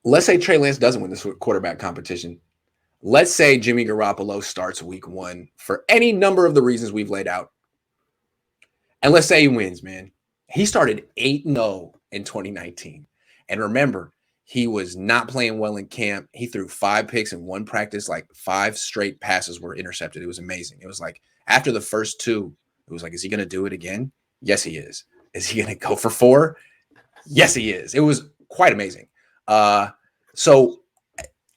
let's say Trey Lance doesn't win this quarterback competition. Let's say Jimmy Garoppolo starts week 1 for any number of the reasons we've laid out. And let's say he wins, man. He started 8-0 in 2019. And remember, he was not playing well in camp. He threw 5 picks in one practice, like 5 straight passes were intercepted. It was amazing. It was like after the first 2, it was like, is he going to do it again? Yes, he is. Is he going to go for 4? Yes, he is. It was quite amazing. So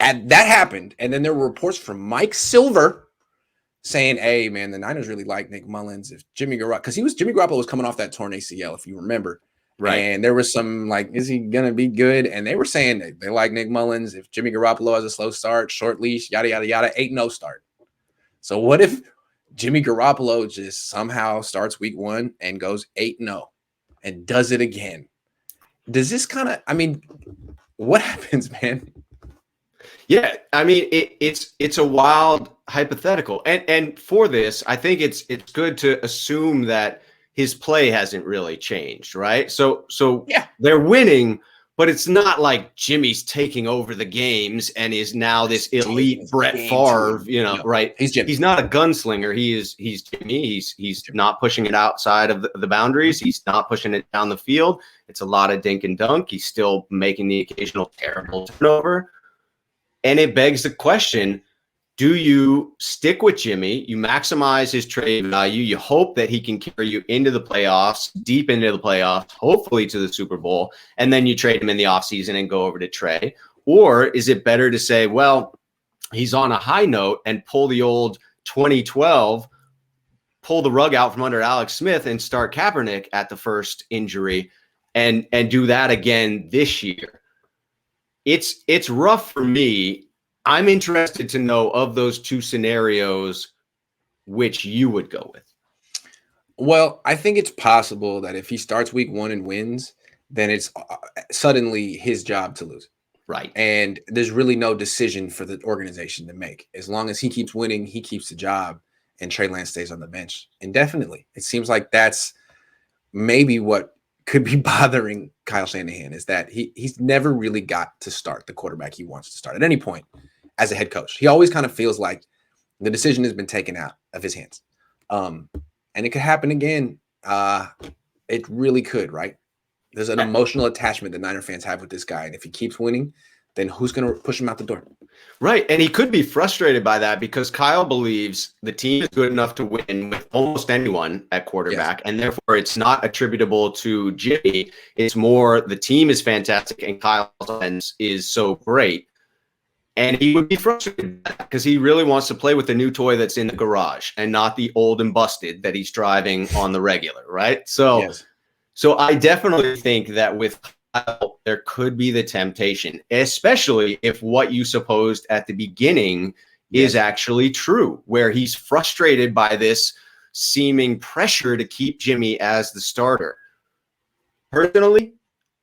that happened. And then there were reports from Mike Silver saying, hey, man, the Niners really like Nick Mullins. If Jimmy Garoppolo was coming off that torn ACL, if you remember. Right. And there was some like, is he going to be good? And they were saying they like Nick Mullins. If Jimmy Garoppolo has a slow start, short leash, yada, yada, yada, 8-0 start. So what if Jimmy Garoppolo just somehow starts week 1 and goes 8-0 and does it again? Does this what happens, man? Yeah, I mean, it's a wild hypothetical. And for this, I think it's good to assume that his play hasn't really changed, right? So yeah, they're winning, but it's not like Jimmy's taking over the games and is now this elite Brett Favre, right? He's not a gunslinger. He's Jimmy. He's not pushing it outside of the boundaries. He's not pushing it down the field. It's a lot of dink and dunk. He's still making the occasional terrible turnover. And it begs the question, do you stick with Jimmy? You maximize his trade value. You hope that he can carry you into the playoffs, deep into the playoffs, hopefully to the Super Bowl, and then you trade him in the offseason and go over to Trey? Or is it better to say, well, he's on a high note and pull the old 2012, pull the rug out from under Alex Smith and start Kaepernick at the first injury and do that again this year? It's rough for me. I'm interested to know of those 2 scenarios, which you would go with. Well, I think it's possible that if he starts week 1 and wins, then it's suddenly his job to lose. Right. And there's really no decision for the organization to make. As long as he keeps winning, he keeps the job, and Trey Lance stays on the bench indefinitely. It seems like that's maybe what could be bothering Kyle Shanahan, is that he's never really got to start the quarterback he wants to start at any point as a head coach. He always kind of feels like the decision has been taken out of his hands. And it could happen again. It really could, right? There's an emotional attachment that Niner fans have with this guy. And if he keeps winning, then who's going to push him out the door? Right. And he could be frustrated by that because Kyle believes the team is good enough to win with almost anyone at quarterback. Yes. And therefore it's not attributable to Jimmy. It's more the team is fantastic and Kyle's offense is so great. And he would be frustrated because he really wants to play with the new toy that's in the garage and not the old and busted that he's driving on the regular. Right. So, yes. So I definitely think that with Kyle, there could be the temptation, especially if what you supposed at the beginning is actually true, where he's frustrated by this seeming pressure to keep Jimmy as the starter. Personally,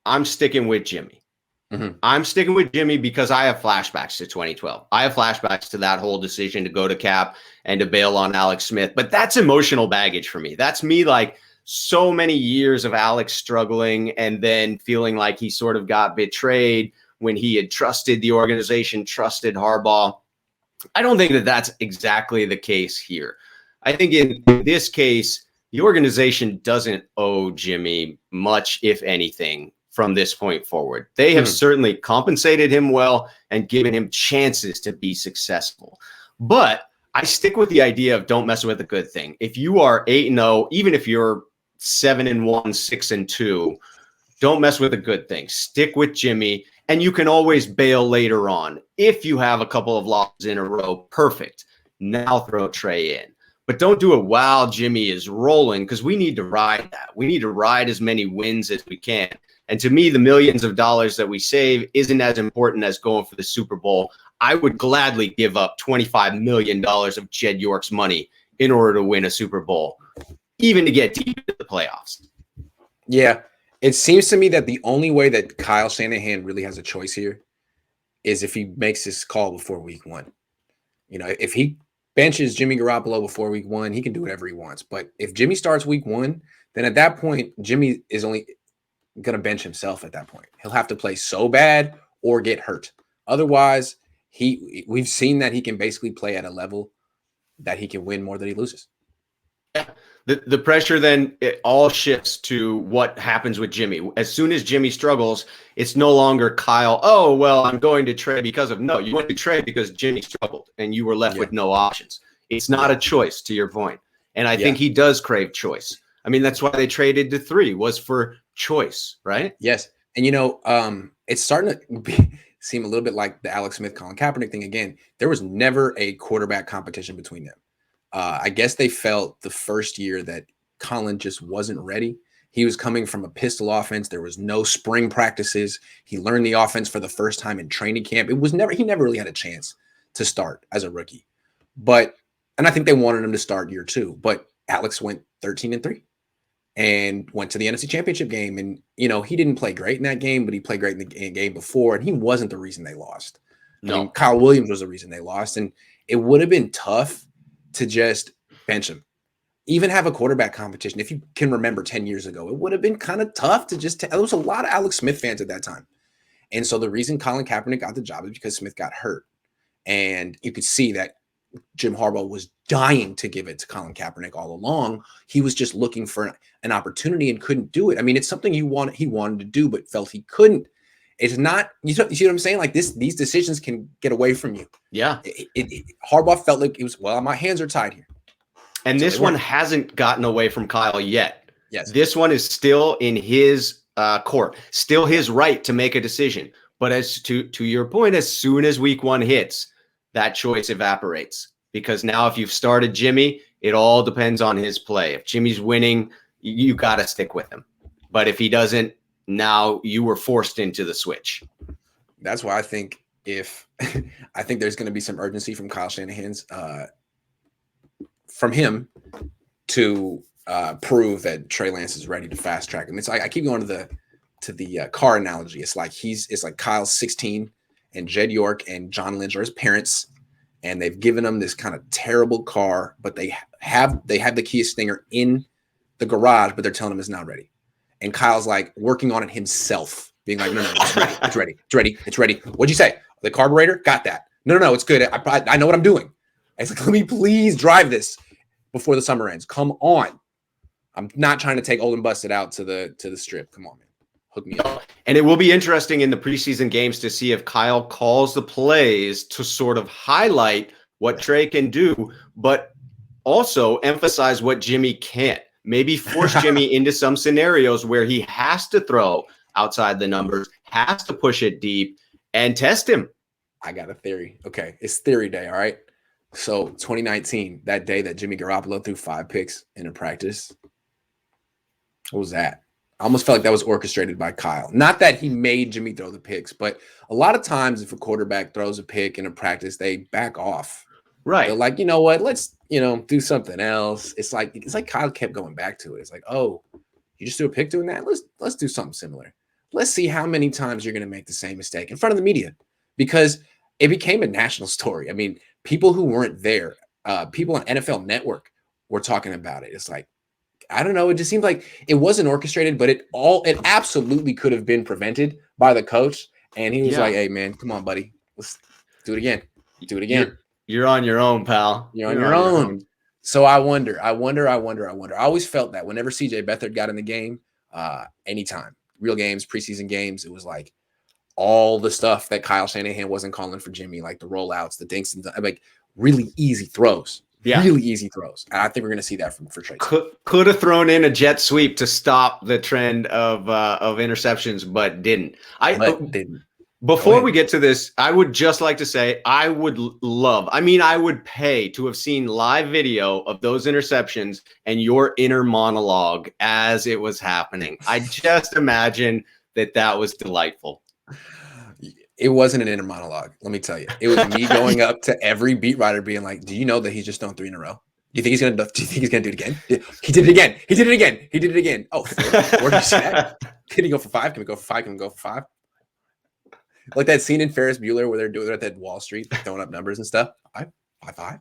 I'm sticking with Jimmy. Mm-hmm. I'm sticking with Jimmy because I have flashbacks to 2012. I have flashbacks to that whole decision to go to Cap and to bail on Alex Smith. But that's emotional baggage for me. That's me like so many years of Alex struggling and then feeling like he sort of got betrayed when he had trusted the organization, trusted Harbaugh. I don't think that that's exactly the case here. I think in this case, the organization doesn't owe Jimmy much, if anything, from this point forward. They have certainly compensated him well and given him chances to be successful. But I stick with the idea of don't mess with a good thing. If you are 8-0, even if you're 7-1, 6-2, don't mess with a good thing. Stick with Jimmy, and you can always bail later on. If you have a couple of losses in a row, perfect. Now throw Trey in. But don't do it while Jimmy is rolling, because we need to ride that. We need to ride as many wins as we can. And to me, the millions of dollars that we save isn't as important as going for the Super Bowl. I would gladly give up $25 million of Jed York's money in order to win a Super Bowl, even to get deep into the playoffs. Yeah, it seems to me that the only way that Kyle Shanahan really has a choice here is if he makes his call before week 1. You know, if he benches Jimmy Garoppolo before week 1, he can do whatever he wants. But if Jimmy starts week 1, then at that point, Jimmy is only going to bench himself at that point. He'll have to play so bad, or get hurt. Otherwise, we've seen that he can basically play at a level that he can win more than he loses. Yeah. The pressure then it all shifts to what happens with Jimmy. As soon as Jimmy struggles, it's no longer Kyle, oh, well, I'm going to trade because of no, you went to trade because Jimmy struggled and you were left with no options. It's not a choice, to your point. And I think he does crave choice. I mean, that's why they traded to 3 was for choice, right? Yes. And, it's starting to seem a little bit like the Alex Smith, Colin Kaepernick thing again. There was never a quarterback competition between them. I guess they felt the first year that Colin just wasn't ready. He was coming from a pistol offense. There was no spring practices. He learned the offense for the first time in training camp. He never really had a chance to start as a rookie. And I think they wanted him to start year 2. But Alex went 13-3 and went to the NFC Championship game. And, he didn't play great in that game, but he played great in the game before. And he wasn't the reason they lost. No. I mean, Kyle Williams was the reason they lost. And it would have been tough to just bench him, even have a quarterback competition. If you can remember 10 years ago, it would have been kind of tough to just, there was a lot of Alex Smith fans at that time. And so the reason Colin Kaepernick got the job is because Smith got hurt. And you could see that Jim Harbaugh was dying to give it to Colin Kaepernick all along. He was just looking for an opportunity and couldn't do it. I mean, it's something he wanted to do, but felt he couldn't. It's not, you see what I'm saying? Like these decisions can get away from you. Yeah. Harbaugh felt like it was, well, my hands are tied here. And so this one hasn't gotten away from Kyle yet. Yes. This one is still in his court, still his right to make a decision. But as to your point, as soon as week 1 hits, that choice evaporates. Because now if you've started Jimmy, it all depends on his play. If Jimmy's winning, you got to stick with him. But if he doesn't, now you were forced into the switch. That's why I think I think there's going to be some urgency from Kyle Shanahan's from him to prove that Trey Lance is ready to fast track him. It's like I keep going to the car analogy. It's like Kyle's 16 and Jed York and John Lynch are his parents, and they've given him this kind of terrible car, but they have the Kia Stinger in the garage, but they're telling him it's not ready. And Kyle's like working on it himself, being like, no, it's ready. What'd you say? The carburetor? Got that. No, it's good. I know what I'm doing. And it's like, let me please drive this before the summer ends. Come on. I'm not trying to take old and busted out to the strip. Come on, man. Hook me up. And it will be interesting in the preseason games to see if Kyle calls the plays to sort of highlight what Trey can do, but also emphasize what Jimmy can't. Maybe force Jimmy into some scenarios where he has to throw outside the numbers, has to push it deep, and test him. I got a theory. Okay, it's theory day, all right? So 2019, that day that Jimmy Garoppolo threw 5 picks in a practice, what was that? I almost felt like that was orchestrated by Kyle. Not that he made Jimmy throw the picks, but a lot of times if a quarterback throws a pick in a practice, they back off. Right. They're like, you know what? Let's, do something else. It's like Kyle kept going back to it. It's like, oh, you just threw a pick doing that? Let's do something similar. Let's see how many times you're going to make the same mistake in front of the media, because it became a national story. I mean, people who weren't there, people on NFL Network were talking about it. It's like, I don't know. It just seemed like it wasn't orchestrated, but it absolutely could have been prevented by the coach. And he was like, hey, man, come on, buddy. Let's do it again. Do it again. You're on your own, pal. You're on your own. So I wonder. I always felt that whenever CJ Beathard got in the game, anytime, real games, preseason games, it was like all the stuff that Kyle Shanahan wasn't calling for Jimmy, like the rollouts, the dinks, and like really easy throws. Yeah. Really easy throws. And I think we're going to see that for Trey. Could have thrown in a jet sweep to stop the trend of interceptions, but didn't. Didn't. Before we get to this, I would just like to say I would pay to have seen live video of those interceptions and your inner monologue as it was happening. I just imagine that was delightful. It wasn't an inner monologue, let me tell you. It was me going up to every beat writer being like, do you know that he's just thrown 3 in a row? Do you think he's gonna do it again? He did it again. Oh, 4. Where did you see that? Can he go for 5? Can we go for 5? Can we go for 5? Like that scene in Ferris Bueller where they're at that Wall Street throwing up numbers and stuff. 5.